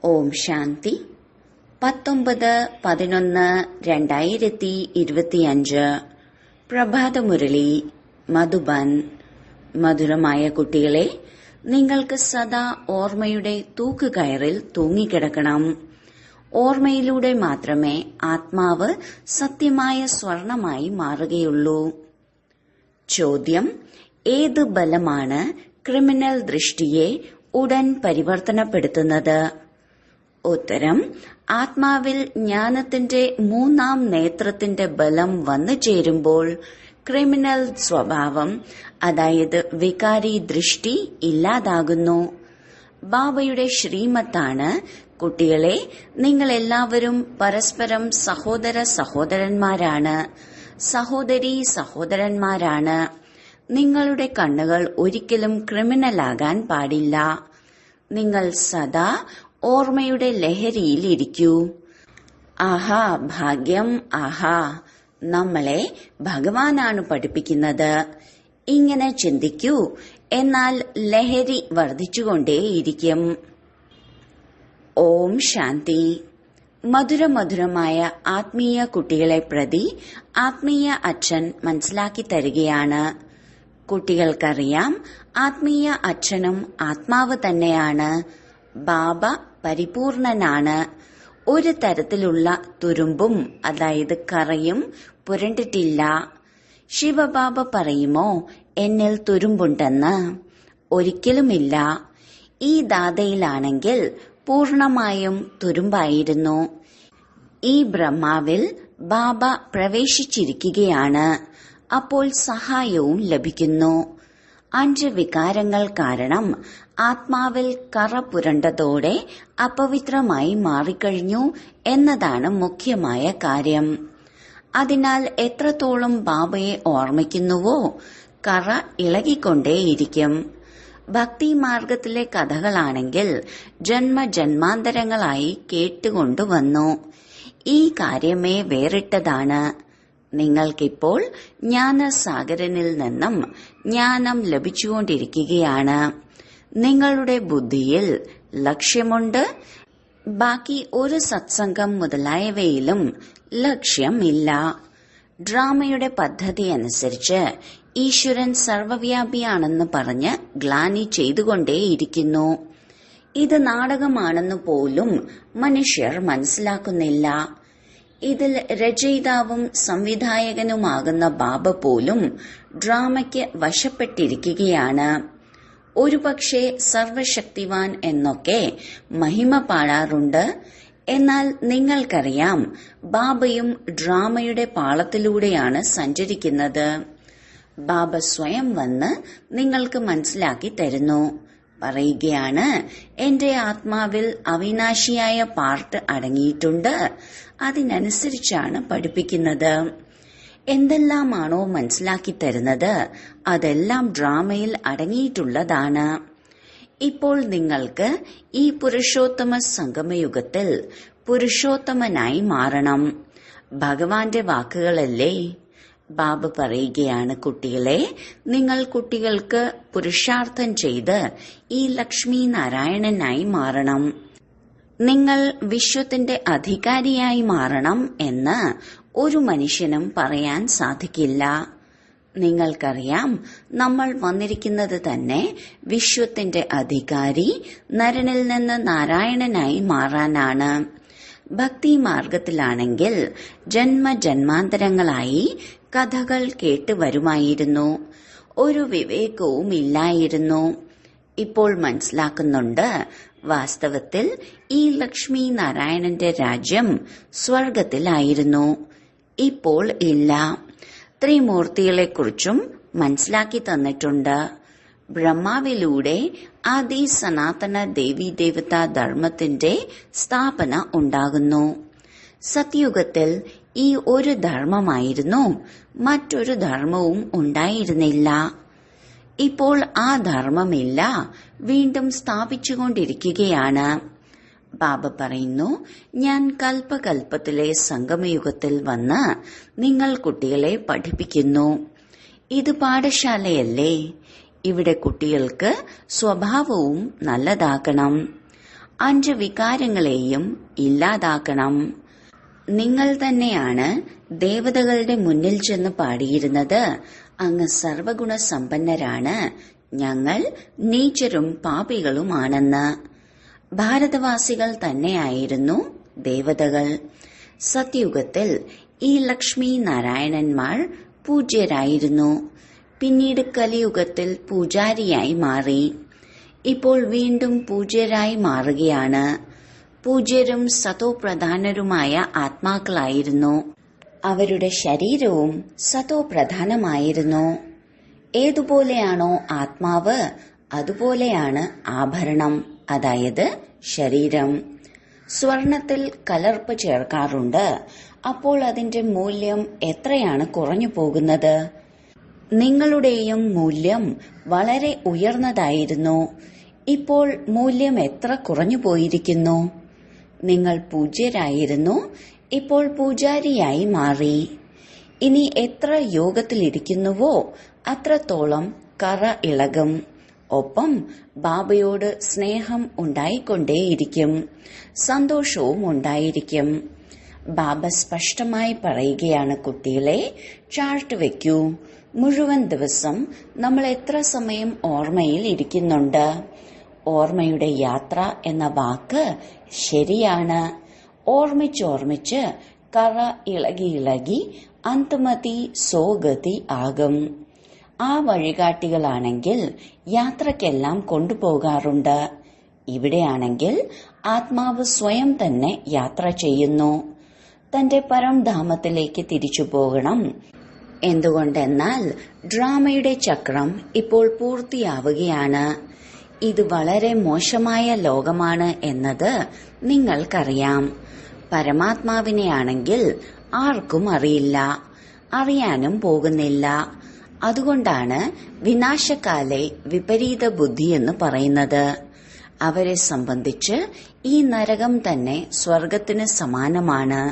ഓം ശാന്തി 19/11/2025 പ്രഭാതമുരളി മധുബൻ. മധുരമായ കുട്ടികളെ, നിങ്ങൾക്ക് സദാ ഓർമ്മയുടെ തൂക്കുകയറിൽ തൂങ്ങിക്കിടക്കണം. ഓർമ്മയിലൂടെ മാത്രമേ ആത്മാവ് സത്യമായ സ്വർണമായി മാറുകയുള്ളൂ. ചോദ്യം: ഏത് ബലമാണ് ക്രിമിനൽ ദൃഷ്ടിയെ ഉടൻ പരിവർത്തനപ്പെടുത്തുന്നത്? ഉത്തരം: ആത്മാവിൽ ജ്ഞാനത്തിന്റെ മൂന്നാം നേത്രത്തിന്റെ ബലം വന്നു ചേരുമ്പോൾ ക്രിമിനൽ സ്വഭാവം, അതായത് വികാരി ദൃഷ്ടി ഇല്ലാതാകുന്നു. ബാബയുടെ ശ്രീമത്താണ്, കുട്ടികളെ, നിങ്ങളെല്ലാവരും പരസ്പരം സഹോദര സഹോദരന്മാരാണ്, സഹോദരീ സഹോദരന്മാരാണ്. നിങ്ങളുടെ കണ്ണുകൾ ഒരിക്കലും ക്രിമിനലാകാൻ പാടില്ല. നിങ്ങൾ സദാ ഓർമ്മയുടെ ലഹരിയിൽ ഇരിക്കൂ. ആഹാ ഭാഗ്യം, ആഹാ, നമ്മളെ ഭഗവാനാണ് പഠിപ്പിക്കുന്നത്. ഇങ്ങനെ ചിന്തിക്കൂ, എന്നാൽ ലഹരി വർദ്ധിച്ചുകൊണ്ടേയിരിക്കും. ഓം ശാന്തി. മധുരമധുരമായ ആത്മീയ കുട്ടികളെ പ്രതി ആത്മീയ അച്ഛൻ മനസ്സിലാക്കി തരികയാണ്. കുട്ടികൾക്കറിയാം, ആത്മീയ അച്ഛനും ആത്മാവ് തന്നെയാണ്. ബാബ പരിപൂർണനാണ്. ഒരു തരത്തിലുള്ള തുരുമ്പും, അതായത് കറയും പുരണ്ടിട്ടില്ല. ശിവബാബ പറയുമോ എന്നിൽ തുരുമ്പുണ്ടെന്ന്? ഒരിക്കലുമില്ല. ഈ ദാതയിലാണെങ്കിൽ പൂർണമായും തുരുമ്പായിരുന്നു. ഈ ബ്രഹ്മാവിൽ ബാബ പ്രവേശിച്ചിരിക്കുകയാണ്. അപ്പോൾ സഹായവും ലഭിക്കുന്നു. 5 വികാരങ്ങൾ കാരണം ആത്മാവിൽ കറ പുരണ്ടതോടെ അപവിത്രമായി മാറിക്കഴിഞ്ഞു എന്നതാണ് മുഖ്യമായ കാര്യം. അതിനാൽ എത്രത്തോളം ബാബയെ ഓർമ്മിക്കുന്നുവോ കറ ഇളകിക്കൊണ്ടേയിരിക്കും. ഭക്തിമാർഗത്തിലെ കഥകളാണെങ്കിൽ ജന്മജന്മാന്തരങ്ങളായി കേട്ടുകൊണ്ടുവന്നു. ഈ കാര്യമേ വേറിട്ടതാണ്. നിങ്ങൾക്കിപ്പോൾ ജ്ഞാനസാഗരനിൽ നിന്നും ജ്ഞാനം ലഭിച്ചുകൊണ്ടിരിക്കുകയാണ്. നിങ്ങളുടെ ബുദ്ധിയിൽ ലക്ഷ്യമുണ്ട്. ബാക്കി ഒരു സത്സംഗം മുതലായവയിലും ലക്ഷ്യമില്ല. ഡ്രാമയുടെ പദ്ധതി അനുസരിച്ച് ഈശ്വരൻ സർവവ്യാപിയാണെന്ന് പറഞ്ഞ് ഗ്ലാനി ചെയ്തുകൊണ്ടേയിരിക്കുന്നു. ഇത് നാടകമാണെന്ന് പോലും മനുഷ്യർ മനസ്സിലാക്കുന്നില്ല. ഇതിൽ രചയിതാവും സംവിധായകനുമാകുന്ന ബാബ പോലും ഡ്രാമയ്ക്ക് വശപ്പെട്ടിരിക്കുകയാണ്. ഒരുപക്ഷെ സർവശക്തിവാൻ എന്നൊക്കെ മഹിമ പാടാറുണ്ട്. എന്നാൽ നിങ്ങൾക്കറിയാം, ബാബയും ഡ്രാമയുടെ പാളത്തിലൂടെയാണ് സഞ്ചരിക്കുന്നത്. ബാബ സ്വയം വന്ന് നിങ്ങൾക്ക് മനസ്സിലാക്കി തരുന്നു. പറയുകയാണ്, എന്റെ ആത്മാവിൽ അവിനാശിയായ പാർട്ട് അടങ്ങിയിട്ടുണ്ട്. അതിനനുസരിച്ചാണ് പഠിപ്പിക്കുന്നത്. എന്തെല്ലാമാണോ മനസ്സിലാക്കി തരുന്നത് അതെല്ലാം ഡ്രാമയിൽ അടങ്ങിയിട്ടുള്ളതാണ്. ഇപ്പോൾ നിങ്ങൾക്ക് ഈ പുരുഷോത്തമ സംഗമയുഗത്തിൽ പുരുഷോത്തമനായി മാറണം. ഭഗവാന്റെ വാക്കുകളല്ലേ? ബാബ പറയുകയാണ്, കുട്ടികളെ, നിങ്ങൾ കുട്ടികൾക്ക് പുരുഷാർത്ഥം ചെയ്ത് ഈ ലക്ഷ്മി നാരായണനായി മാറണം. നിങ്ങൾ വിശ്വത്തിന്റെ അധികാരിയായി മാറണം എന്ന് ഒരു മനുഷ്യനും പറയാൻ സാധിക്കില്ല. നിങ്ങൾക്കറിയാം, നമ്മൾ വന്നിരിക്കുന്നത് തന്നെ വിശ്വത്തിന്റെ അധികാരി നരനിൽ നിന്ന് നാരായണനായി മാറാനാണ്. ഭക്തി മാർഗത്തിലാണെങ്കിൽ ജന്മജന്മാന്തരങ്ങളായി കഥകൾ കേട്ട് വരുമായിരുന്നു. ഒരു വിവേകവും ഇല്ലായിരുന്നു. ഇപ്പോൾ മനസ്സിലാക്കുന്നുണ്ട്, വാസ്തവത്തിൽ ഈ ലക്ഷ്മി നാരായണന്റെ രാജ്യം സ്വർഗത്തിലായിരുന്നു. ഇപ്പോൾ ഇല്ല. ത്രിമൂർത്തികളെക്കുറിച്ചും മനസ്സിലാക്കി തന്നിട്ടുണ്ട്. ബ്രഹ്മാവിലൂടെ ആദി സനാതന ദേവീദേവതാ ധർമ്മത്തിന്റെ സ്ഥാപന ഉണ്ടാകുന്നു. സത്യുഗത്തിൽ ഈ ഒരു ധർമ്മമായിരുന്നു, മറ്റൊരു ധർമ്മവും ഉണ്ടായിരുന്നില്ല. ഇപ്പോൾ ആ ധർമ്മമില്ല, വീണ്ടും സ്ഥാപിച്ചുകൊണ്ടിരിക്കുകയാണ്. ബാബ പറയുന്നു, ഞാൻ കൽപ്പകൽപ്പത്തിലെ സംഗമയുഗത്തിൽ വന്ന് നിങ്ങൾ കുട്ടികളെ പഠിപ്പിക്കുന്നു. ഇത് പാഠശാലയല്ലേ? ഇവിടെ കുട്ടികൾക്ക് സ്വഭാവവും നല്ലതാക്കണം. 5 വികാരങ്ങളെയും ഇല്ലാതാക്കണം. നിങ്ങൾ തന്നെയാണ് ദേവതകളുടെ മുന്നിൽ ചെന്ന് പാടിയിരുന്നത്, അങ്ങ് സർവഗുണ സമ്പന്നരാണ്, ഞങ്ങൾ നീചരും പാപികളുമാണെന്ന്. ഭാരതവാസികൾ തന്നെയായിരുന്നു ദേവതകൾ. സത്യുഗത്തിൽ ഈ ലക്ഷ്മി നാരായണന്മാർ പൂജ്യരായിരുന്നു. പിന്നീട് കലിയുഗത്തിൽ പൂജാരിയായി മാറി. ഇപ്പോൾ വീണ്ടും പൂജ്യരായി മാറുകയാണ്. പൂജ്യരും സതോപ്രധാനരുമായ ആത്മാക്കളായിരുന്നു. അവരുടെ ശരീരവും സതോപ്രധാനമായിരുന്നു. ഏതുപോലെയാണോ ആത്മാവ്, അതുപോലെയാണ് ആഭരണം, അതായത് ശരീരം. സ്വർണത്തിൽ കലർപ്പ് ചേർക്കാറുണ്ട്. അപ്പോൾ അതിന്റെ മൂല്യം എത്രയാണ് കുറഞ്ഞു പോകുന്നത്? നിങ്ങളുടെയും മൂല്യം വളരെ ഉയർന്നതായിരുന്നു. ഇപ്പോൾ മൂല്യം എത്ര കുറഞ്ഞു പോയിരിക്കുന്നു? നിങ്ങൾ പൂജ്യരായിരുന്നു, ഇപ്പോൾ പൂജാരിയായി മാറി. ഇനി എത്ര യോഗത്തിലിരിക്കുന്നുവോ അത്രത്തോളം കറ ഇളകും. ഒപ്പം ബാബയോട് സ്നേഹം ഉണ്ടായിക്കൊണ്ടേയിരിക്കും, സന്തോഷവും ഉണ്ടായിരിക്കും. ബാബ സ്പഷ്ടമായി പറയുകയാണ്, കുട്ടികളെ ചാർട്ട് വെക്കൂ. മുഴുവൻ ദിവസം നമ്മൾ എത്ര സമയം ഓർമ്മയിൽ ഇരിക്കുന്നുണ്ട്? ഓർമ്മയുടെ യാത്ര എന്ന വാക്ക് ശരിയാണ്. ഓർമ്മിച്ചോർമ്മിച്ച് കറ ഇളകി ഇളകി അന്തമതി സോഗതി ആകും. ആ വഴികാട്ടികളാണെങ്കിൽ യാത്രക്കെല്ലാം കൊണ്ടുപോകാറുണ്ട്. ഇവിടെയാണെങ്കിൽ ആത്മാവ് സ്വയം തന്നെ യാത്ര ചെയ്യുന്നു. തന്റെ പരംധാമത്തിലേക്ക് തിരിച്ചു പോകണം. എന്തുകൊണ്ടെന്നാൽ ഡ്രാമയുടെ ചക്രം ഇപ്പോൾ പൂർത്തിയാവുകയാണ്. ഇത് വളരെ മോശമായ ലോകമാണ് എന്നത് നിങ്ങൾക്കറിയാം. പരമാത്മാവിനെയാണെങ്കിൽ ആർക്കും അറിയില്ല, അറിയാനും പോകുന്നില്ല. അതുകൊണ്ടാണ് വിനാശകാലെ വിപരീത ബുദ്ധി എന്ന് പറയുന്നത്. അവരെ സംബന്ധിച്ച് ഈ നരകം തന്നെ സ്വർഗത്തിന് സമാനമാണ്.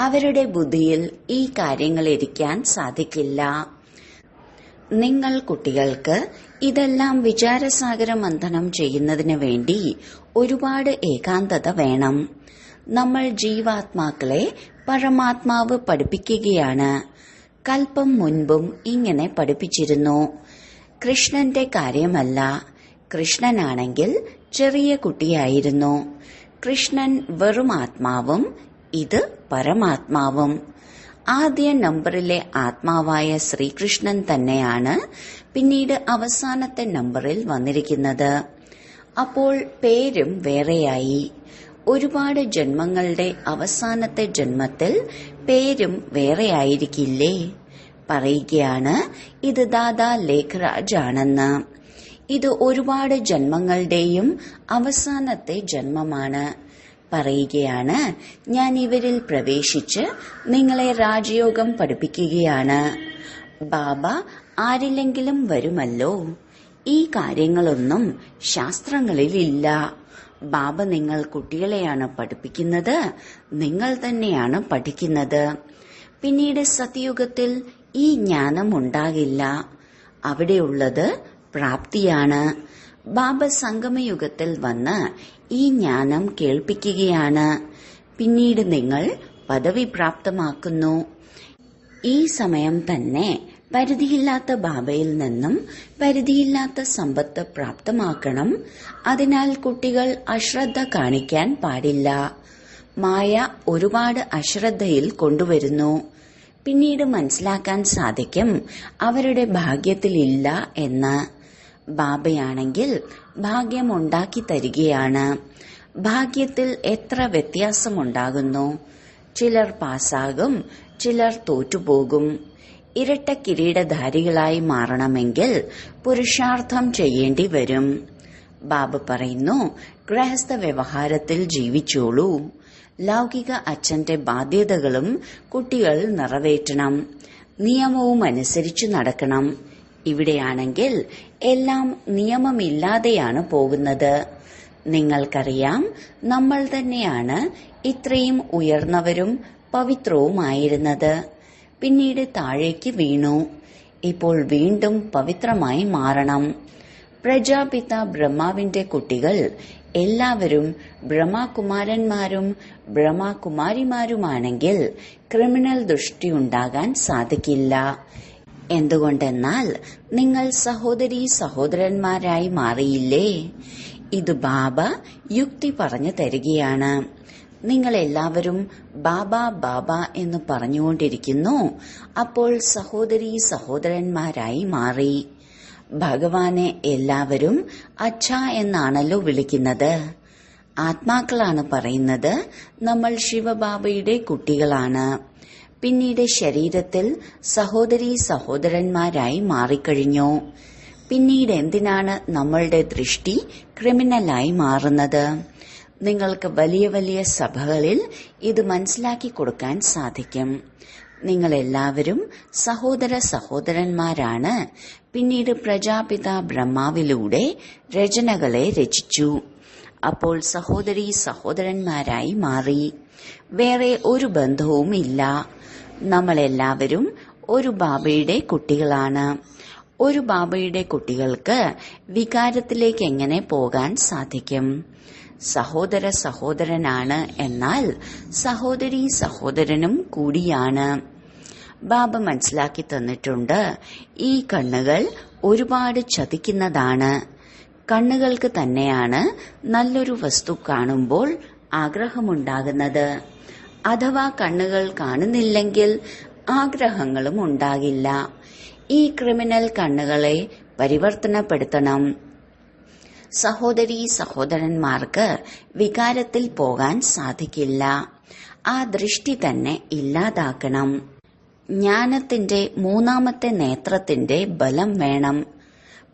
അവരുടെ ബുദ്ധിയിൽ ഈ കാര്യങ്ങൾ ഇരിക്കാൻ സാധിക്കില്ല. നിങ്ങൾ കുട്ടികൾക്ക് ഇതെല്ലാം വിചാരസാഗര മന്ഥനം ചെയ്യുന്നതിന് വേണ്ടി ഒരുപാട് ഏകാന്തത വേണം. നമ്മൾ ജീവാത്മാക്കളെ പരമാത്മാവ് പഠിപ്പിക്കുകയാണ്. കൽപ്പം മുൻപും ഇങ്ങനെ പഠിപ്പിച്ചിരുന്നു. കൃഷ്ണന്റെ കാര്യമല്ല. കൃഷ്ണനാണെങ്കിൽ ചെറിയ കുട്ടിയായിരുന്നു. കൃഷ്ണൻ വെറും ആത്മാവും ഇത് പരമാത്മാവും. ആദ്യ നമ്പറിലെ ആത്മാവായ ശ്രീകൃഷ്ണൻ തന്നെയാണ് പിന്നീട് അവസാനത്തെ നമ്പറിൽ വന്നിരിക്കുന്നത്. അപ്പോൾ പേരും വേറെയായി. ഒരുപാട് ജന്മങ്ങളുടെ അവസാനത്തെ ജന്മത്തിൽ പേരും വേറെയായിരിക്കില്ലേ? പറയുകയാണ്, ഇത് ദാദാ ലേഖരാജ് ആണെന്ന്. ഇത് ഒരുപാട് ജന്മങ്ങളുടെയും അവസാനത്തെ ജന്മമാണ്. പറയുകയാണ്, ഞാൻ ഇവരിൽ പ്രവേശിച്ച് നിങ്ങളെ രാജയോഗം പഠിപ്പിക്കുകയാണ്. ബാബ ആരിലെങ്കിലും വരുമല്ലോ. ഈ കാര്യങ്ങളൊന്നും ശാസ്ത്രങ്ങളിൽ ഇല്ല. ബാബ നിങ്ങൾ കുട്ടികളെയാണ് പഠിപ്പിക്കുന്നത്, നിങ്ങൾ തന്നെയാണ് പഠിക്കുന്നത്. പിന്നീട് സത്യയുഗത്തിൽ ഈ ജ്ഞാനം ഉണ്ടാകില്ല. അവിടെയുള്ളത് പ്രാപ്തിയാണ്. ബാബ സംഗമയുഗത്തിൽ വന്ന് ഈ ജ്ഞാനം കേൾപ്പിക്കുകയാണ്. പിന്നീട് നിങ്ങൾ പദവി പ്രാപ്തമാക്കുന്നു. ഈ സമയം തന്നെ പരിധിയില്ലാത്ത ബാബയിൽ നിന്നും പരിധിയില്ലാത്ത സമ്പത്ത് പ്രാപ്തമാക്കണം. അതിനാൽ കുട്ടികൾ അശ്രദ്ധ കാണിക്കാൻ പാടില്ല. മായ ഒരുപാട് അശ്രദ്ധയിൽ കൊണ്ടുവരുന്നു. പിന്നീട് മനസ്സിലാക്കാൻ സാധിക്കും അവരുടെ ഭാഗ്യത്തിലില്ല എന്ന്. ബാബയാണെങ്കിൽ ഭാഗ്യമുണ്ടാക്കി തരികയാണ്. ഭാഗ്യത്തിൽ എത്ര വ്യത്യാസമുണ്ടാകുന്നു. ചിലർ പാസ്സാകും, ചിലർ തോറ്റുപോകും. ഇരട്ട കിരീടധാരികളായി മാറണമെങ്കിൽ പുരുഷാർത്ഥം ചെയ്യേണ്ടി വരും. ബാബ പറയുന്നു, ഗൃഹസ്ഥ വ്യവഹാരത്തിൽ ജീവിച്ചോളൂ. ലൗകിക അച്ഛന്റെ ബാധ്യതകളും കുട്ടികൾ നിറവേറ്റണം. നിയമവും അനുസരിച്ചു നടക്കണം. ഇവിടെയാണെങ്കിൽ എല്ലാം നിയമമില്ലാതെയാണ് പോകുന്നത്. നിങ്ങൾക്കറിയാം, നമ്മൾ തന്നെയാണ് ഇത്രയും ഉയർന്നവരും പവിത്രവുമായിരുന്നത്. പിന്നീട് താഴേക്ക് വീണു. ഇപ്പോൾ വീണ്ടും പവിത്രമായി മാറണം. പ്രജാപിത ബ്രഹ്മാവിന്റെ കുട്ടികൾ എല്ലാവരും ബ്രഹ്മകുമാരന്മാരും ബ്രഹ്മകുമാരിമാരുമാണെങ്കിൽ ക്രിമിനൽ ദൃഷ്ടി ഉണ്ടാകാൻ സാധിക്കില്ല. എന്തുകൊണ്ടെന്നാൽ നിങ്ങൾ സഹോദരീ സഹോദരന്മാരായി മാറിയില്ലേ. ഇത് ബാബ യുക്തി പറഞ്ഞു തരികയാണ്. നിങ്ങൾ എല്ലാവരും ബാബ ബാബ എന്ന് പറഞ്ഞുകൊണ്ടിരിക്കുന്നു. അപ്പോൾ സഹോദരീ സഹോദരന്മാരായി മാറി. ഭഗവാനെ എല്ലാവരും അച്ഛ എന്നാണല്ലോ വിളിക്കുന്നത്. ആത്മാക്കളാണ് പറയുന്നത് നമ്മൾ ശിവബാബയുടെ കുട്ടികളാണ്. പിന്നീട് ശരീരത്തിൽ സഹോദരീ സഹോദരന്മാരായി മാറിക്കഴിഞ്ഞു. പിന്നീട് എന്തിനാണ് നമ്മളുടെ ദൃഷ്ടി ക്രിമിനലായി മാറുന്നത്? നിങ്ങൾക്ക് വലിയ വലിയ സഭകളിൽ ഇത് മനസ്സിലാക്കി കൊടുക്കാൻ സാധിക്കും. നിങ്ങളെല്ലാവരും സഹോദര സഹോദരന്മാരാണ്. പിന്നീട് പ്രജാപിത ബ്രഹ്മാവിലൂടെ രചനകളെ രചിച്ചു. അപ്പോൾ സഹോദരീ സഹോദരന്മാരായി മാറി. വേറെ ഒരു ബന്ധവും ഇല്ല. നമ്മളെല്ലാവരും ഒരു ബാബയുടെ കുട്ടികളാണ്. ഒരു ബാബയുടെ കുട്ടികൾക്ക് വികാരത്തിലേക്ക് എങ്ങനെ പോകാൻ സാധിക്കും? സഹോദര സഹോദരനാണ്, എന്നാൽ സഹോദരീ സഹോദരനും കൂടിയാണ്. ബാബ മനസ്സിലാക്കി തന്നിട്ടുണ്ട്, ഈ കണ്ണുകൾ ഒരുപാട് ചതിക്കുന്നതാണ്. കണ്ണുകൾക്ക് തന്നെയാണ് നല്ലൊരു വസ്തു കാണുമ്പോൾ ആഗ്രഹമുണ്ടാകുന്നത്. അഥവാ കണ്ണുകൾ കാണുന്നില്ലെങ്കിൽ ആഗ്രഹങ്ങളും ഉണ്ടാകില്ല. ഈ ക്രിമിനൽ കണ്ണുകളെ പരിവർത്തനപ്പെടുത്തണം. സഹോദരീ സഹോദരന്മാർക്ക് വികാരത്തിൽ പോകാൻ സാധിക്കില്ല. ആ ദൃഷ്ടി തന്നെ ഇല്ലാതാക്കണം. ജ്ഞാനത്തിന്റെ മൂന്നാമത്തെ നേത്രത്തിന്റെ ബലം വേണം.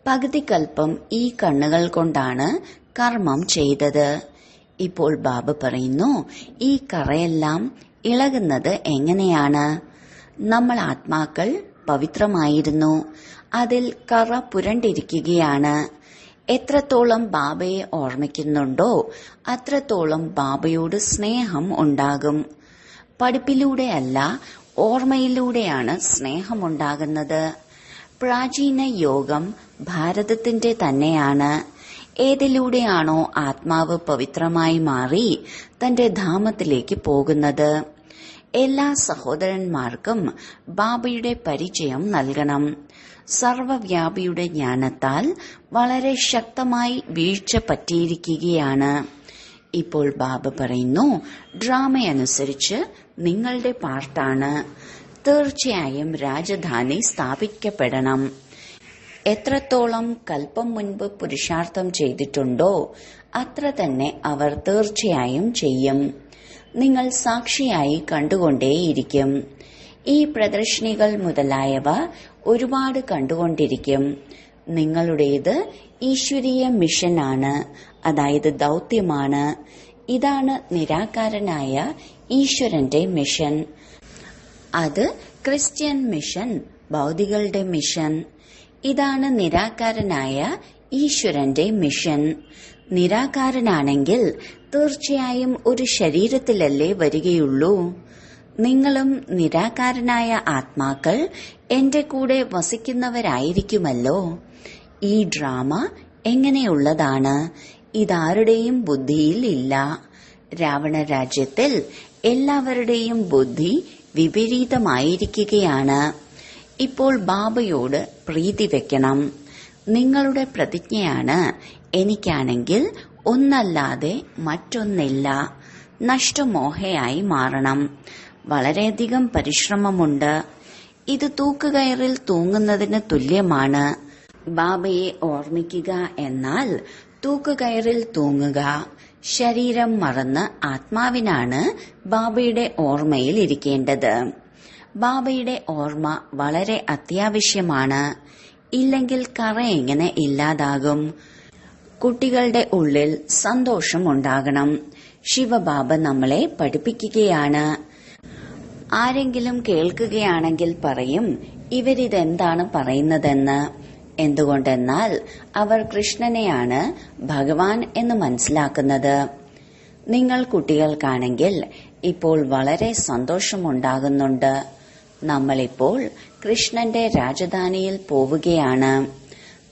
പകുതി കൽപ്പം ഈ കണ്ണുകൾ കൊണ്ടാണ് കർമ്മം ചെയ്തത്. ഇപ്പോൾ ബാബ പറയുന്നു, ഈ കറയെല്ലാം ഇളകുന്നത് എങ്ങനെയാണ്? നമ്മൾ ആത്മാക്കൾ പവിത്രമായിരുന്നു. അതിൽ കറ പുരണ്ടിരിക്കുകയാണ്. എത്രത്തോളം ബാബയെ ഓർമ്മിക്കുന്നുണ്ടോ അത്രത്തോളം ബാബയോട് സ്നേഹം ഉണ്ടാകും. പഠിപ്പിലൂടെയല്ല, ഓർമ്മയിലൂടെയാണ് സ്നേഹമുണ്ടാകുന്നത്. പ്രാചീന യോഗം ഭാരതത്തിന്റെ തന്നെയാണ്. ഏതിലൂടെയാണോ ആത്മാവ് പവിത്രമായി മാറി തന്റെ ധാമത്തിലേക്ക് പോകുന്നത്. എല്ലാ സഹോദരന്മാർക്കും ബാബയുടെ പരിചയം നൽകണം. സർവവ്യാപിയുടെ ജ്ഞാനത്താൽ വളരെ ശക്തമായി വീഴ്ച പറ്റിയിരിക്കുകയാണ്. ഇപ്പോൾ ബാബ പറയുന്നു, ഡ്രാമയനുസരിച്ച് നിങ്ങളുടെ പാർട്ടാണ്. തീർച്ചയായും രാജധാനി സ്ഥാപിക്കപ്പെടണം. എത്രത്തോളം കൽപ്പം മുൻപ് പുരുഷാർത്ഥം ചെയ്തിട്ടുണ്ടോ അത്ര തന്നെ അവർ തീർച്ചയായും ചെയ്യും. നിങ്ങൾ സാക്ഷിയായി കണ്ടുകൊണ്ടേയിരിക്കും. ഈ പ്രദർശനികൾ മുതലായവ ഒരുപാട് കണ്ടുകൊണ്ടിരിക്കും. നിങ്ങളുടേത് ഈശ്വരീയ മിഷനാണ്, അതായത് ദൗത്യമാണ്. ഇതാണ് നിരാകാരനായ ഈശ്വരന്റെ മിഷൻ. അത് ക്രിസ്ത്യൻ മിഷൻ, ഭൗതികളുടെ മിഷൻ. ഇതാണ് നിരാകാരനായ ഈശ്വരന്റെ മിഷൻ. നിരാകാരനാണെങ്കിൽ തീർച്ചയായും ഒരു ശരീരത്തിലല്ലേ വരികയുള്ളൂ. നിങ്ങളും നിരാകാരനായ ആത്മാക്കൾ എന്റെ കൂടെ വസിക്കുന്നവരായിരിക്കുമല്ലോ. ഈ ഡ്രാമ എങ്ങനെയുള്ളതാണ്? ഇതാരുടെയും ബുദ്ധിയിൽ ഇല്ല. രാവണ രാജ്യത്തിൽ എല്ലാവരുടെയും ബുദ്ധി വിപരീതമായിരിക്കുകയാണ്. ഇപ്പോൾ ബാബയോട് പ്രീതി വെക്കണം. നിങ്ങളുടെ പ്രതിജ്ഞയാണ്, എനിക്കാണെങ്കിൽ ഒന്നല്ലാതെ മറ്റൊന്നില്ല. നഷ്ടമോഹയായി മാറണം. വളരെയധികം പരിശ്രമമുണ്ട്. ഇത് തൂക്കുകയറിൽ തൂങ്ങുന്നതിന് തുല്യമാണ്. ബാബയെ ഓർമ്മിക്കുക എന്നാൽ തൂക്കുകയറിൽ തൂങ്ങുക. ശരീരം മറന്ന് ആത്മാവിനാണ് ബാബയുടെ ഓർമ്മയിൽ ഇരിക്കേണ്ടത്. ബാബയുടെ ഓർമ്മ വളരെ അത്യാവശ്യമാണ്. ഇല്ലെങ്കിൽ കറ എങ്ങനെ ഇല്ലാതാകും? കുട്ടികളുടെ ഉള്ളിൽ സന്തോഷമുണ്ടാകണം. ശിവബാബ നമ്മളെ പഠിപ്പിക്കുകയാണ്. ആരെങ്കിലും കേൾക്കുകയാണെങ്കിൽ പറയും, ഇവരിതെന്താണ് പറയുന്നതെന്ന്. എന്തുകൊണ്ടെന്നാൽ അവർ കൃഷ്ണനെയാണ് ഭഗവാൻ എന്ന് മനസ്സിലാക്കുന്നത്. നിങ്ങൾ കുട്ടികൾക്കാണെങ്കിൽ ഇപ്പോൾ വളരെ സന്തോഷമുണ്ടാകുന്നുണ്ട്. നമ്മളിപ്പോൾ കൃഷ്ണന്റെ രാജധാനിയിൽ പോവുകയാണ്.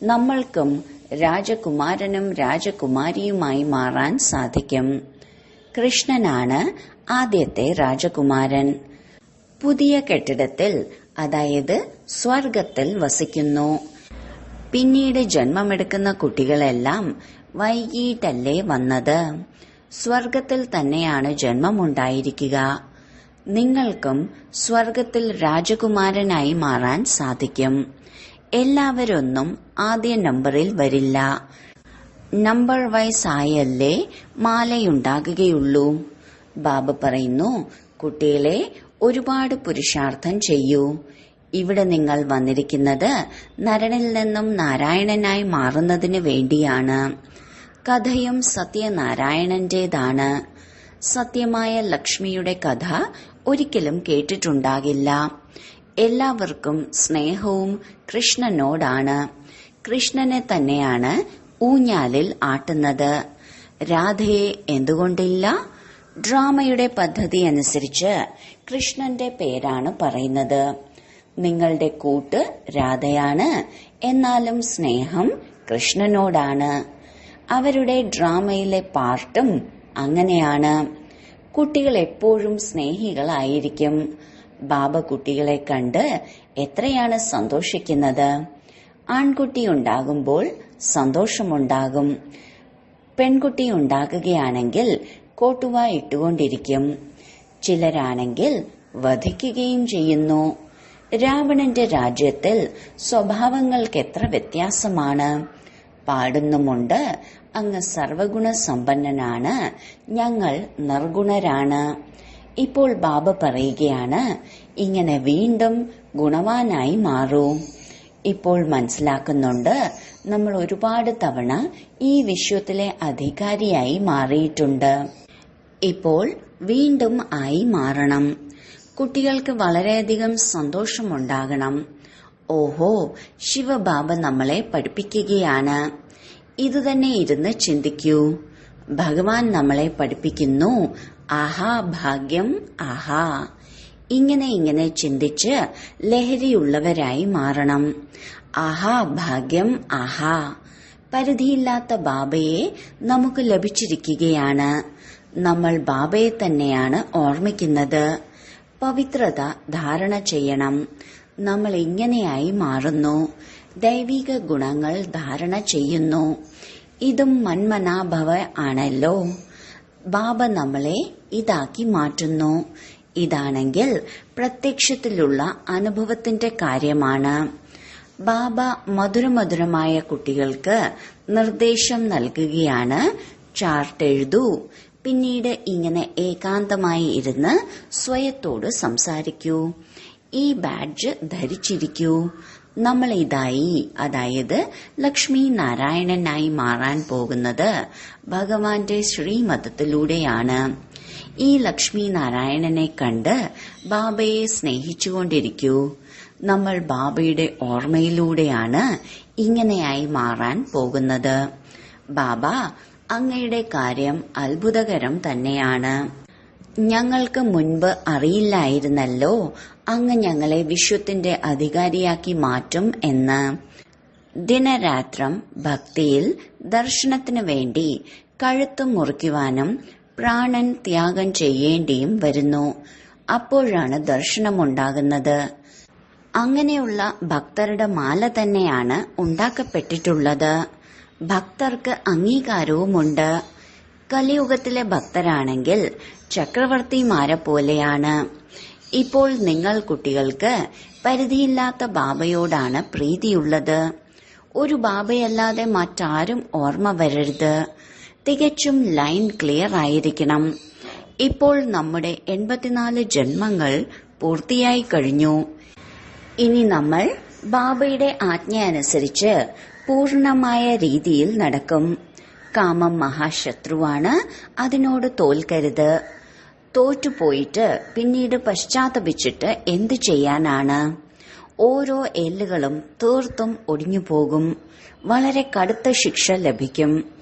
നമ്മൾക്കും രാജകുമാരനും രാജകുമാരിയുമായി മാറാൻ സാധിക്കും. കൃഷ്ണനാണ് ആദ്യത്തെ രാജകുമാരൻ. പുതിയ കെട്ടിടത്തിൽ, അതായത് സ്വർഗത്തിൽ വസിക്കുന്നു. പിന്നീട് ജന്മമെടുക്കുന്ന കുട്ടികളെല്ലാം വൈകിട്ടല്ലേ വന്നത്. സ്വർഗത്തിൽ തന്നെയാണ് ജന്മമുണ്ടായിരിക്കുക. നിങ്ങൾക്കും സ്വർഗത്തിൽ രാജകുമാരനായി മാറാൻ സാധിക്കും. എല്ലാവരൊന്നും ആദ്യ നമ്പറിൽ വരില്ല. Number vice ആയല്ലേ മാലയുണ്ടാകുകയുള്ളൂ. ബാബ പറയുന്നു, കുട്ടികളെ ഒരുപാട് പുരുഷാർത്ഥം ചെയ്യൂ. ഇവിടെ നിങ്ങൾ വന്നിരിക്കുന്നത് നരനിൽ നിന്നും നാരായണനായി മാറുന്നതിന് വേണ്ടിയാണ്. കഥയും സത്യനാരായണന്റേതാണ്. സത്യമായ ലക്ഷ്മിയുടെ കഥ ഒരിക്കലും കേട്ടിട്ടുണ്ടാകില്ല. എല്ലാവർക്കും സ്നേഹവും കൃഷ്ണനോടാണ്. കൃഷ്ണനെ തന്നെയാണ് ഊഞ്ഞാലിൽ ആട്ടുന്നത്. രാധയെ എന്തുകൊണ്ടില്ല? ഡ്രാമയുടെ പദ്ധതി അനുസരിച്ച് കൃഷ്ണന്റെ പേരാണ് പറയുന്നത്. നിങ്ങളുടെ കൂട്ട് രാധയാണ്, എന്നാലും സ്നേഹം കൃഷ്ണനോടാണ്. അവരുടെ ഡ്രാമയിലെ പാർട്ടും അങ്ങനെയാണ്. കുട്ടികൾ എപ്പോഴും സ്നേഹികളായിരിക്കും. ബാബ കുട്ടികളെ കണ്ട് എത്രയാണ് സന്തോഷിക്കുന്നത്. ആൺകുട്ടി ഉണ്ടാകുമ്പോൾ സന്തോഷമുണ്ടാകും. പെൺകുട്ടി ഉണ്ടാകുകയാണെങ്കിൽ കോട്ടുവ ഇട്ടുകൊണ്ടിരിക്കും. ചിലരാണെങ്കിൽ വധിക്കുകയും ചെയ്യുന്നു. രാവണന്റെ രാജ്യത്തിൽ സ്വഭാവങ്ങൾക്ക് എത്ര വ്യത്യാസമാണ്. പാടുന്നുമുണ്ട്, അങ്ങ് സർവഗുണ സമ്പന്നനാണ്, ഞങ്ങൾ നിർഗുണരാണ്. ഇപ്പോൾ ബാബ പറയുകയാണ്, ഇങ്ങനെ വീണ്ടും ഗുണവാനായി മാറൂ. ഇപ്പോൾ മനസ്സിലാക്കുന്നുണ്ട്, നമ്മൾ ഒരുപാട് തവണ ഈ വിശ്വത്തിലെ അധികാരിയായി മാറിയിട്ടുണ്ട്. ഇപ്പോൾ വീണ്ടും ആയി മാറണം. കുട്ടികൾക്ക് വളരെയധികം സന്തോഷമുണ്ടാകണം. ഓഹോ, ശിവബാബ നമ്മളെ പഠിപ്പിക്കുകയാണ്. ഇതുതന്നെ ഇരുന്ന് ചിന്തിക്കൂ. ഭഗവാൻ നമ്മളെ പഠിപ്പിക്കുന്നു. ആഹാ ഭാഗ്യം, ആഹാ. ഇങ്ങനെ ചിന്തിച്ച് ലഹരിയുള്ളവരായി മാറണം. ആഹാ ഭാഗ്യം, ആഹാ. പരിധിയില്ലാത്ത ബാബയെ നമുക്ക് ലഭിച്ചിരിക്കുകയാണ്. നമ്മൾ ബാബയെ തന്നെയാണ് ഓർമ്മിക്കുന്നത്. പവിത്രത ധാരണ ചെയ്യണം. നമ്മൾ ഇങ്ങനെയായി മാറുന്നു. ദൈവിക ഗുണങ്ങൾ ധാരണ ചെയ്യുന്നു. ഇതും മന്മനാഭവ ആണല്ലോ. ബാബ നമ്മളെ ഇതാക്കി മാറ്റുന്നു. ഇതാണെങ്കിൽ പ്രത്യക്ഷത്തിലുള്ള അനുഭവത്തിന്റെ കാര്യമാണ്. ബാബ മധുരമധുരമായ കുട്ടികൾക്ക് നിർദ്ദേശം നൽകുകയാണ്. ചാർട്ട് എഴുതൂ. പിന്നീട് ഇങ്ങനെ ഏകാന്തമായി ഇരുന്ന് സ്വയത്തോട് സംസാരിക്കൂ. ഈ ബാഡ്ജ് ധരിച്ചിരിക്കൂ. നമ്മൾ ഇതായി, അതായത് ലക്ഷ്മി നാരായണനായി മാറാൻ പോകുന്നത് ഭഗവാന്റെ ശ്രീമതത്തിലൂടെയാണ്. ഈ ലക്ഷ്മി നാരായണനെ കണ്ട് ബാബയെ സ്നേഹിച്ചുകൊണ്ടിരിക്കൂ. നമ്മൾ ബാബയുടെ ഓർമ്മയിലൂടെയാണ് ഇങ്ങനെയായി മാറാൻ പോകുന്നത്. ബാബ, അങ്ങയുടെ കാര്യം അത്ഭുതകരം തന്നെയാണ്. ഞങ്ങൾക്ക് മുൻപ് അറിയില്ലായിരുന്നല്ലോ അങ്ങ് ഞങ്ങളെ വിശ്വത്തിന്റെ അധികാരിയാക്കി മാറ്റും എന്ന്. ദിനരാത്രം ഭക്തിയിൽ ദർശനത്തിനു വേണ്ടി കഴുത്ത് മുറിക്കുവാനും പ്രാണൻ ത്യാഗം ചെയ്യേണ്ടിയും വരുന്നു. അപ്പോഴാണ് ദർശനമുണ്ടാകുന്നത്. അങ്ങനെയുള്ള ഭക്തരുടെ മാല തന്നെയാണ് ഉണ്ടാക്കപ്പെട്ടിട്ടുള്ളത്. ഭക്തർക്ക് അംഗീകാരവുമുണ്ട്. കലിയുഗത്തിലെ ഭക്തരാണെങ്കിൽ ചക്രവർത്തിമാരെ പോലെയാണ്. ഇപ്പോൾ നിങ്ങൾ കുട്ടികൾക്ക് പരിധിയില്ലാത്ത ബാബയോടാണ് പ്രീതിയുള്ളത്. ഒരു ബാബയല്ലാതെ മറ്റാരും ഓർമ്മ വരരുത്. തികച്ചും ലൈൻ ക്ലിയർ ആയിരിക്കണം. ഇപ്പോൾ നമ്മുടെ 84 ജന്മങ്ങൾ പൂർത്തിയായി കഴിഞ്ഞു. ഇനി നമ്മൾ ബാബയുടെ ആജ്ഞ അനുസരിച്ച് പൂർണമായ രീതിയിൽ നടക്കും. കാമം മഹാശത്രുവാണ്, അതിനോട് തോൽക്കരുത്. തോറ്റുപോയിട്ട് പിന്നീട് പശ്ചാത്തപിച്ചിട്ട് എന്തു ചെയ്യാനാണ്? ഓരോ എല്ലുകളും തീർത്തും ഒടിഞ്ഞുപോകും. വളരെ കടുത്ത ശിക്ഷ ലഭിക്കും.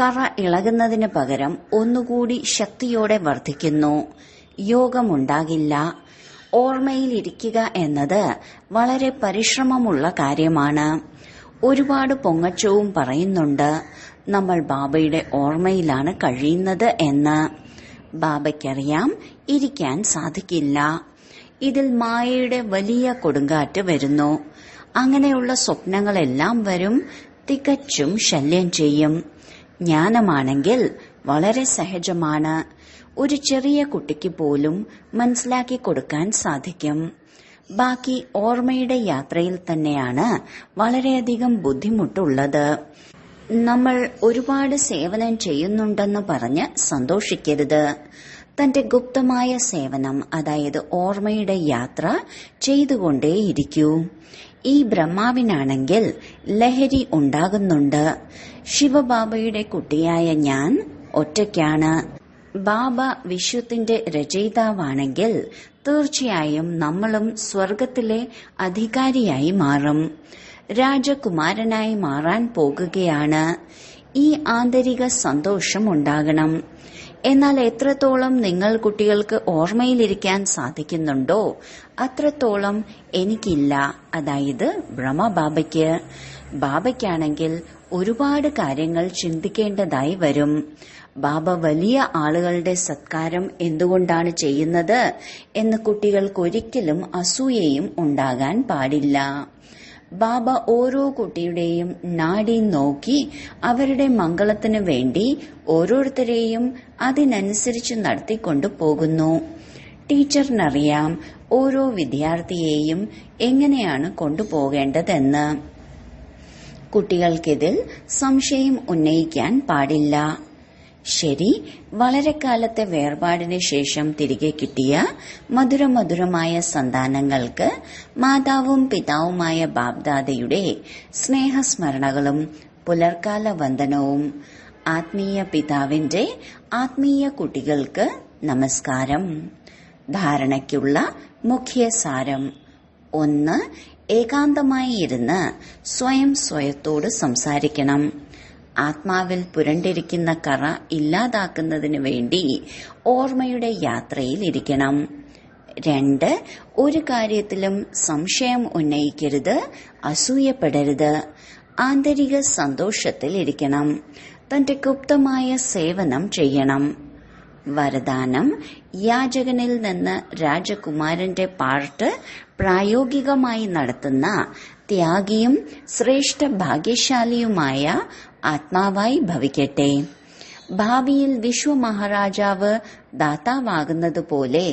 കറ ഇളകുന്നതിന് പകരം ഒന്നുകൂടി ശക്തിയോടെ വർദ്ധിക്കുന്നു. യോഗമുണ്ടാകില്ല. ഓർമ്മയിലിരിക്കുക എന്നത് വളരെ പരിശ്രമമുള്ള കാര്യമാണ്. ഒരുപാട് പൊങ്ങച്ചവും പറയുന്നുണ്ട്. നമ്മൾ ബാബയുടെ ഓർമ്മയിലാണ് കഴിയുന്നത് എന്ന്. ബാബയ്ക്കറിയാം ഇരിക്കാൻ സാധിക്കില്ല. ഇതിൽ മായയുടെ വലിയ കൊടുങ്കാറ്റ് വരുന്നു. അങ്ങനെയുള്ള സ്വപ്നങ്ങളെല്ലാം വരും. തികച്ചും ശല്യം ചെയ്യും. ജ്ഞാനമാണെങ്കിൽ വളരെ സഹജമാണ്. ഒരു ചെറിയ കുട്ടിക്ക് പോലും മനസ്സിലാക്കി കൊടുക്കാൻ സാധിക്കും. ബാക്കി ഓർമ്മയുടെ യാത്രയിൽ തന്നെയാണ് വളരെയധികം ബുദ്ധിമുട്ടുള്ളത്. നമ്മൾ ഒരുപാട് സേവനം ചെയ്യുന്നുണ്ടെന്ന് പറഞ്ഞ് സന്തോഷിക്കരുത്. തന്റെ ഗുപ്തമായ സേവനം, അതായത് ഓർമ്മയുടെ യാത്ര ചെയ്തുകൊണ്ടേയിരിക്കൂ. ഈ ബ്രഹ്മാവിനാണെങ്കിൽ ലഹരി ഉണ്ടാകുന്നുണ്ട്. ശിവബാബയുടെ കുട്ടിയായ ഞാൻ ഒറ്റയ്ക്കാണ്. ബാബ വിശ്വത്തിന്റെ രചയിതാവാണെങ്കിൽ തീർച്ചയായും നമ്മളും സ്വർഗത്തിലെ അധികാരിയായി മാറും. രാജകുമാരനായി മാറാൻ പോകുകയാണ്. ഈ ആന്തരിക സന്തോഷം ഉണ്ടാകണം. എന്നാൽ എത്രത്തോളം നിങ്ങൾ കുട്ടികൾക്ക് ഓർമ്മയിലിരിക്കാൻ സാധിക്കുന്നുണ്ടോ അത്രത്തോളം എനിക്കില്ല, അതായത് ബ്രഹ്മബാബയ്ക്ക്. ബാബയ്ക്കാണെങ്കിൽ ഒരുപാട് കാര്യങ്ങൾ ചിന്തിക്കേണ്ടതായി വരും. ബാബ വലിയ ആളുകളുടെ സത്കാരം എന്തുകൊണ്ടാണ് ചെയ്യുന്നത് എന്ന് കുട്ടികൾക്കൊരിക്കലും അസൂയയും ഉണ്ടാകാൻ പാടില്ല. ബാബ ഓരോ കുട്ടിയുടെയും നാഡി നോക്കി അവരുടെ മംഗളത്തിനു വേണ്ടി ഓരോരുത്തരെയും അതിനനുസരിച്ച് നടത്തിക്കൊണ്ടു പോകുന്നു. ടീച്ചറിനറിയാം ഓരോ വിദ്യാർത്ഥിയെയും എങ്ങനെയാണ് കൊണ്ടുപോകേണ്ടതെന്ന്. കുട്ടികൾക്കിതിൽ സംശയം ഉന്നയിക്കാൻ പാടില്ല. ശരി, വളരെ കാലത്തെ വേർപാടിന് ശേഷം തിരികെ കിട്ടിയ മധുരമധുരമായ സന്താനങ്ങൾക്ക് മാതാവും പിതാവുമായ ബാബ്ദാദയുടെ സ്നേഹസ്മരണകളും പുലർക്കാല വന്ദനവും. ആത്മീയ പിതാവിന്റെ ആത്മീയ കുട്ടികൾക്ക് നമസ്കാരം. ധാരണയ്ക്കുള്ള മുഖ്യ സാരം: 1. ഏകാന്തമായി ഇരുന്ന് സ്വയത്തോട് സംസാരിക്കണം. ആത്മാവിൽ പുരണ്ടിരിക്കുന്ന കറ ഇല്ലാതാക്കുന്നതിനു വേണ്ടി ഓർമ്മയുടെ യാത്രയിൽ ഇരിക്കണം. 2. ഒരു കാര്യത്തിലും സംശയം ഉന്നയിക്കരുത്, അസൂയപ്പെടരുത്. ആന്തരിക സന്തോഷത്തിൽ ഇരിക്കണം. തന്റെ ഗുപ്തമായ സേവനം ചെയ്യണം. വരദാനം: യാചകനിൽ നിന്ന് രാജകുമാരന്റെ പാർട്ട് പ്രായോഗികമായി നടത്തുന്ന ത്യാഗിയും ശ്രേഷ്ഠ ഭാഗ്യശാലിയുമായ ആത്മാവായി ഭവിക്കട്ടെ. ഭാവിയിൽ വിശ്വമഹാരാജാവ് ദാതാവാകുന്നതുപോലെ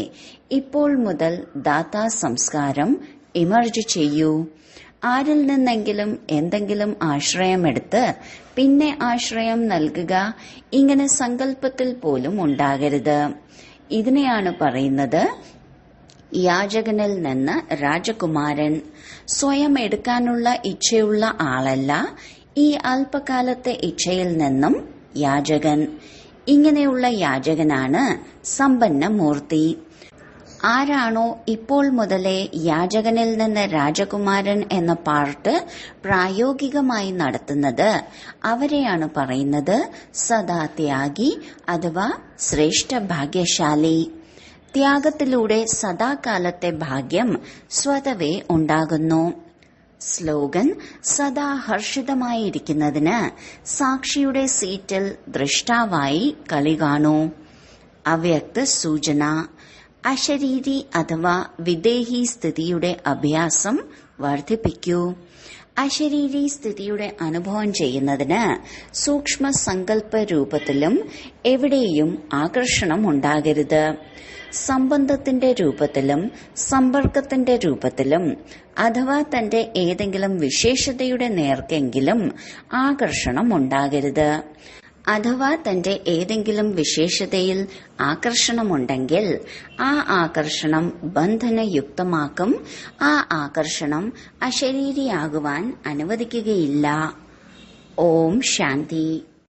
ഇപ്പോൾ മുതൽ ദാതാ സംസ്കാരം ഇമർജ് ചെയ്യൂ. ആരിൽ നിന്നെങ്കിലും എന്തെങ്കിലും ആശ്രയമെടുത്ത് പിന്നെ ആശ്രയം നൽകുക, ഇങ്ങനെ സങ്കല്പത്തിൽ പോലും ഉണ്ടാകരുത്. ഇതിനെയാണ് പറയുന്നത് യാചകനിൽ നിന്ന് രാജകുമാരൻ. സ്വയം എടുക്കാനുള്ള ഇച്ഛയുള്ള ആളല്ല, ഈ അല്പകാലത്തെ ഇച്ഛയിൽ നിന്നും യാചകൻ. ഇങ്ങനെയുള്ള യാചകനാണ് സമ്പന്നമൂർത്തി. ആരാണോ ഇപ്പോൾ മുതലേ യാചകനിൽ നിന്ന് രാജകുമാരൻ എന്ന പാർട്ട് പ്രായോഗികമായി നടത്തുന്നത് അവരെയാണ് പറയുന്നത് സദാ ത്യാഗി അഥവാ ശ്രേഷ്ഠ ഭാഗ്യശാലി. ത്യാഗത്തിലൂടെ സദാകാലത്തെ ഭാഗ്യം സ്വതവേ ഉണ്ടാകുന്നു. സ്ലോഗൻ: സദാ ഹർഷിതമായിരിക്കുന്നതിന് സാക്ഷിയുടെ സീറ്റിൽ ദൃഷ്ടാവായി കളി കാണൂ. അവ്യക്ത സൂചന: അശരീരി അഥവാ വിദേഹി സ്ഥിതിയുടെ അഭ്യാസം വർദ്ധിപ്പിക്കൂ. അശരീരി സ്ഥിതിയുടെ അനുഭവം ചെയ്യുന്നതിന് സൂക്ഷ്മ സങ്കല്പ രൂപത്തിലും എവിടെയും ആകർഷണം ഉണ്ടാകരുത്. സംബന്ധത്തിന്റെ രൂപത്തിലും സമ്പർക്കത്തിന്റെ രൂപത്തിലും അഥവാ തന്റെ ഏതെങ്കിലും വിശേഷതയുടെ നേർക്കെങ്കിലും ആകർഷണം ഉണ്ടാകരുത്. അഥവാ തന്റെ ഏതെങ്കിലും വിശേഷതയിൽ ആകർഷണമുണ്ടെങ്കിൽ ആ ആകർഷണം ബന്ധനയുക്തമാക്കും. ആ ആകർഷണം അശരീരിയാകുവാൻ അനുവദിക്കുകയില്ല. ഓം ശാന്തി.